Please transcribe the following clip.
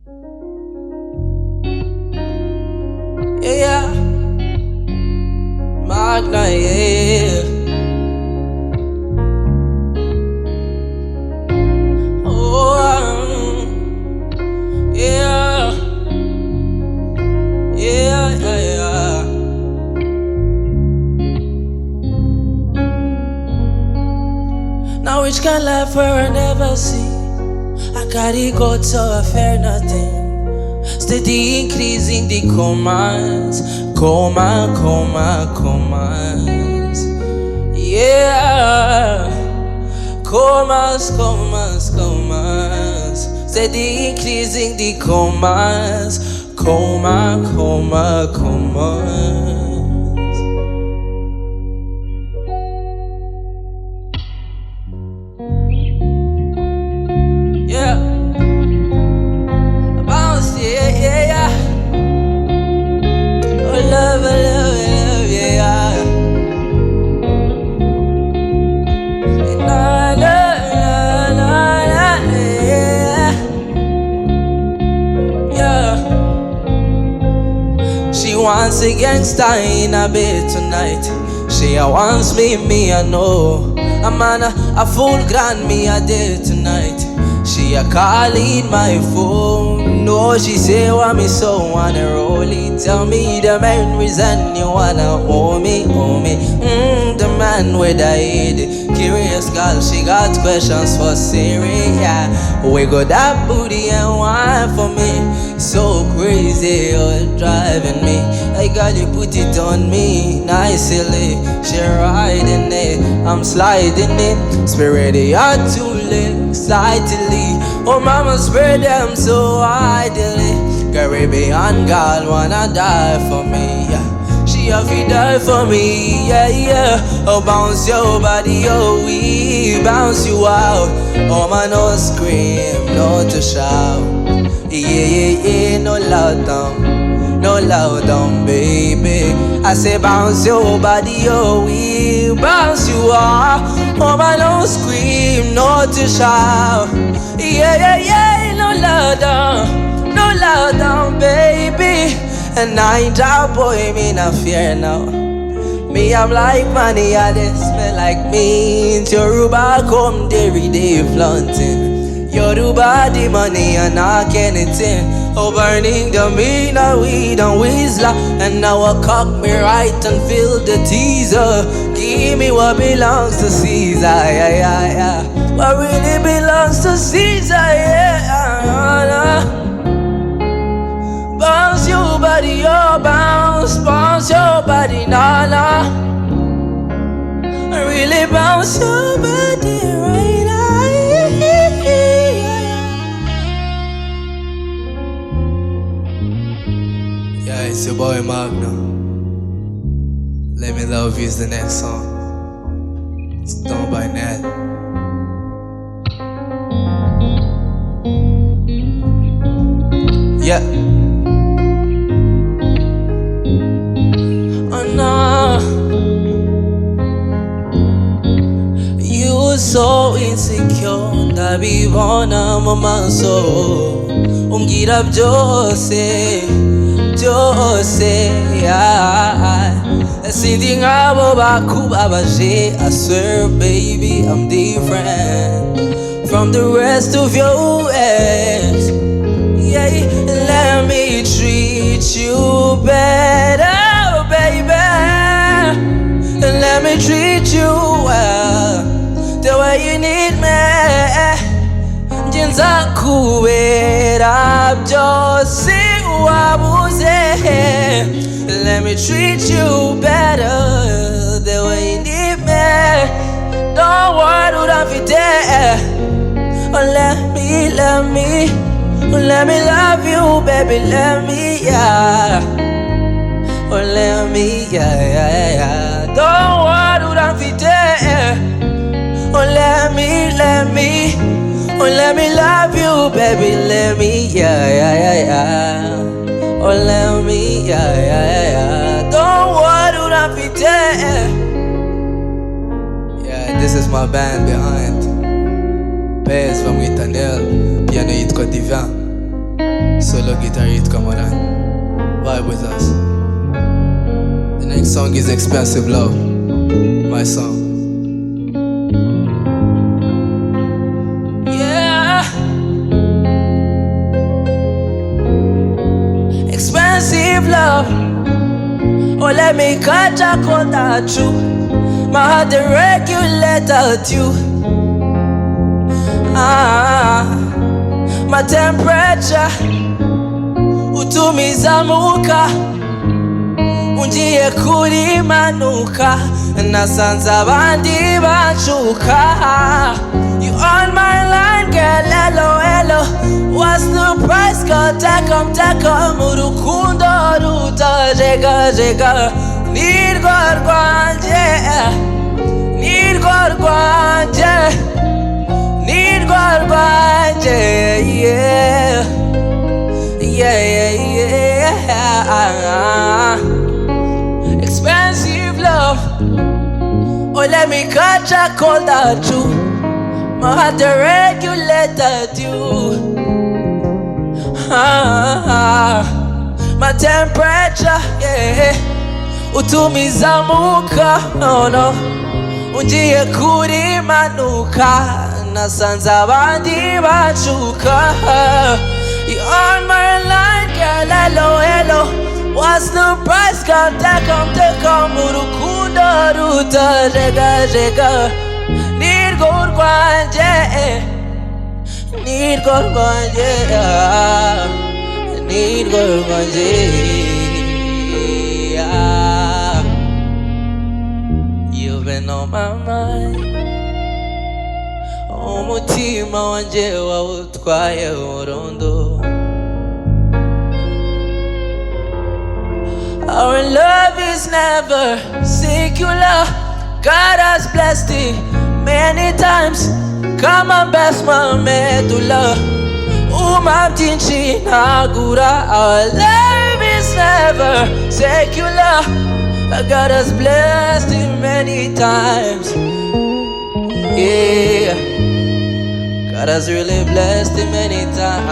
Yeah, yeah, Magna, yeah. Oh, yeah, yeah, yeah, yeah. Now which can life where I never see? I carry God so I fear nothing. Steady increasing the commands, commands. Yeah, commands. Steady increasing the commands, commands. Yeah, bounce, yeah. Oh, love, yeah. Yeah. She wants a gangster in a bed tonight. She wants me, I know. A man, a full grand me a day tonight. She a calling my phone. No, she say want me so wanna roll it. Tell me the main reason you wanna owe me. The man with the head, curious girl, she got questions for Siri. Yeah, we got that booty and wine for me. So crazy, you're driving me. I got you put it on me nicely. She riding it, I'm sliding it. Spirit, you're too late, excitedly. Oh, mama spread them so idly. Caribbean girl wanna die for me, yeah. She have to die for me, yeah. Oh, bounce your body, oh, we bounce you out. Oh, man, no scream, no to shout. Yeah, no loud down, baby. I say bounce your body, oh, we bounce you out. Oh, man, no scream, no to shout. Yeah, no loud down, baby. And I ain't a boy, me not fear now. Me, I'm like money, I they smell like mint. Yoruba come every day flaunting. Yoruba the money and knock anything. Oh, burning the mean, we don't whistler. And now I cock me right and fill the teaser. Give me what belongs to Caesar, yeah. What really belongs to Caesar, yeah. Bounce your body, oh, bounce your body, nah. Really bounce your body right now. Yeah, it's your boy Magna. Let Me Love You is the next song. It's done by Ned. Yeah. Oh no, you so insecure. That be born a mama so. Get up, Jose, yeah. Sitting up Kuba, I swear, baby, I'm different from the rest of your ex. Yeah, let me treat you better, baby. Let me treat you well, the way you need me. Jinza kuwera Josi wabuze. Let me treat you better, the way you need me. Don't worry, don't be there. Oh, let me love you, baby, let me, yeah. Oh, let me, yeah. Don't worry, don't be there. Oh, let me love you, baby, let me, yeah. Oh, let me, yeah. Don't worry, don't be there. Yeah, this is my band behind. Bass from Itanel, piano hit Côte d'Ivoire. solo guitar hit, come on and vibe with us. The next song is Expensive Love, my song. Yeah, expensive love. Oh, let me catch a cold that true. My heart the regulate out you. My temperature utumiza muka, ungiye kuri manuka, nasanze abandi bacuka. You on my line, girl, hello, hello. What's the price, girl? Take 'em, urukundo rutajega jega. Nirwo rwanje, nirwo rwanje, nirwo rwanje, yeah, yeah, yeah, yeah. Expensive love. Oh, let me catch a cold at you. My heart to regulate at you. My temperature, yeah. Utumiza muka, oh no. Ungiye kuri manuka, nasanze abandi bacuka. You on my line, girl, hello, hello. What's the price, girl? Take 'em, urukundo rutajega jega. Nirwo rwanje, nirwo rwanje, nirwo rwanje. You've been on my mind. Umutima wanje wawutwaye urundo. Our love is never singular. God has blessed it many times. Kama best medulla. Umamtinchi nagura. Our love is never secular. God has blessed it many times. Yeah, God has really blessed it many times.